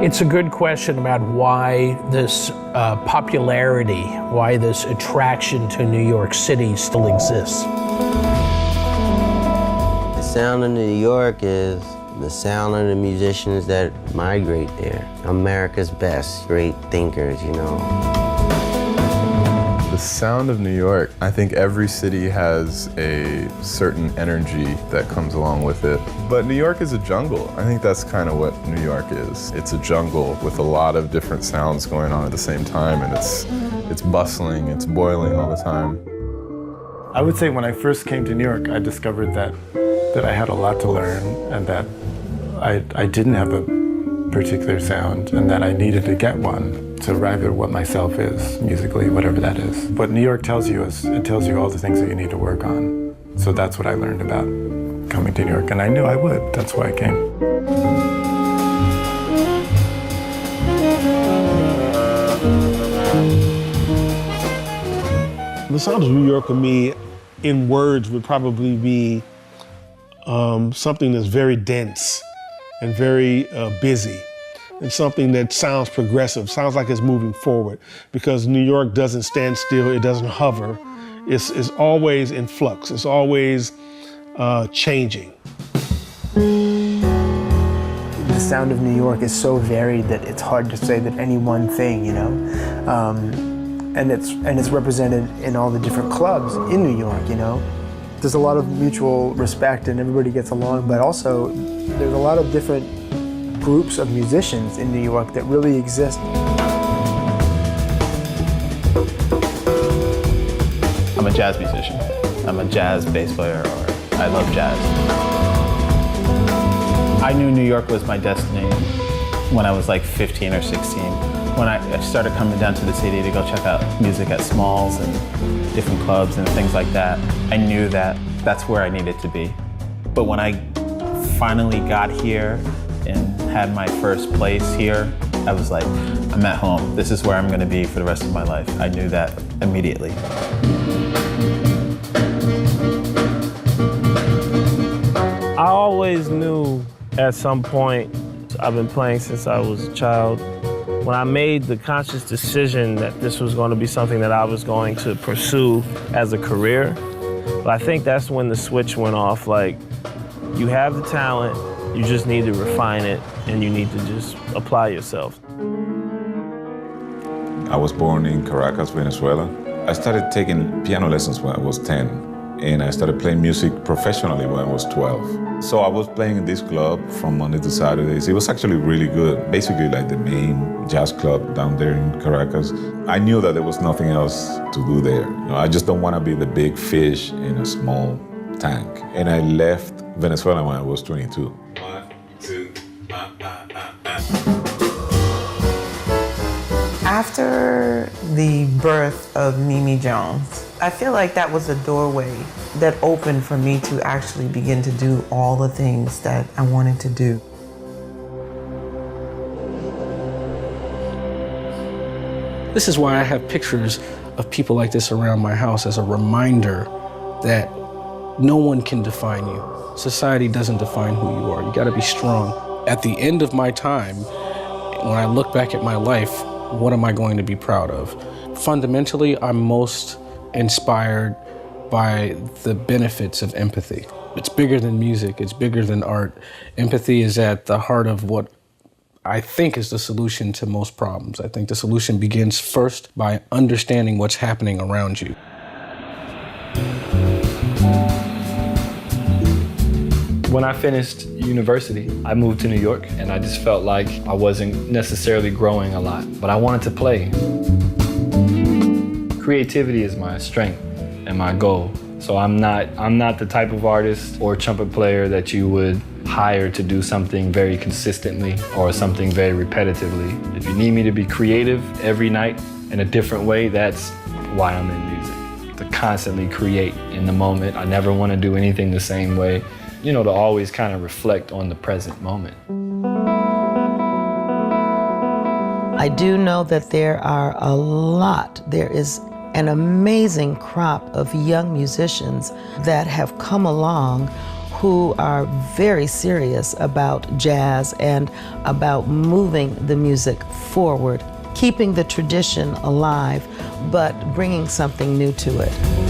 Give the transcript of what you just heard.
It's a good question about why this popularity, why this attraction to New York City still exists. The sound of New York is the sound of the musicians that migrate there. America's best, great thinkers, you know. The sound of New York, I think every city has a certain energy that comes along with it. But New York is a jungle. I think that's kind of what New York is. It's a jungle with a lot of different sounds going on at the same time, and it's bustling, it's boiling all the time. I would say when I first came to New York, I discovered that I had a lot to learn and that I didn't have a particular sound and that I needed to get one to arrive at what myself is, musically, whatever that is. What New York tells you is, it tells you all the things that you need to work on. So that's what I learned about coming to New York, and I knew I would. That's why I came. The sound of New York for me, in words, would probably be something that's very dense and very busy, and something that sounds progressive, sounds like it's moving forward, because New York doesn't stand still, it doesn't hover. It's always in flux, it's always changing. The sound of New York is so varied that it's hard to say that any one thing, you know? And it's represented in all the different clubs in New York, you know? There's a lot of mutual respect and everybody gets along, but also there's a lot of different groups of musicians in New York that really exist. I'm a jazz musician. I'm a jazz bass player, or I love jazz. I knew New York was my destiny when I was like 15 or 16. When I started coming down to the city to go check out music at Smalls and different clubs and things like that, I knew that that's where I needed to be. But when I finally got here and had my first place here, I was like, I'm at home. This is where I'm gonna be for the rest of my life. I knew that immediately. I always knew at some point, I've been playing since I was a child, when I made the conscious decision that this was going to be something that I was going to pursue as a career, but I think that's when the switch went off. Like, you have the talent, you just need to refine it, and you need to just apply yourself. I was born in Caracas, Venezuela. I started taking piano lessons when I was 10, and I started playing music professionally when I was 12. So I was playing in this club from Monday to Saturdays. It was actually really good, basically like the main jazz club down there in Caracas. I knew that there was nothing else to do there. You know, I just don't want to be the big fish in a small tank. And I left Venezuela when I was 22. 1, 2, After the birth of Mimi Jones, I feel like that was a doorway that opened for me to actually begin to do all the things that I wanted to do. This is why I have pictures of people like this around my house as a reminder that no one can define you. Society doesn't define who you are. You gotta be strong. At the end of my time, when I look back at my life, what am I going to be proud of? Fundamentally, I'm most inspired by the benefits of empathy. It's bigger than music, it's bigger than art. Empathy is at the heart of what I think is the solution to most problems. I think the solution begins first by understanding what's happening around you. When I finished university, I moved to New York, and I just felt like I wasn't necessarily growing a lot, but I wanted to play. Creativity is my strength and my goal. So I'm not the type of artist or trumpet player that you would hire to do something very consistently or something very repetitively. If you need me to be creative every night in a different way, that's why I'm in music. To constantly create in the moment. I never want to do anything the same way. You know, to always kind of reflect on the present moment. I do know that there is an amazing crop of young musicians that have come along who are very serious about jazz and about moving the music forward, keeping the tradition alive, but bringing something new to it.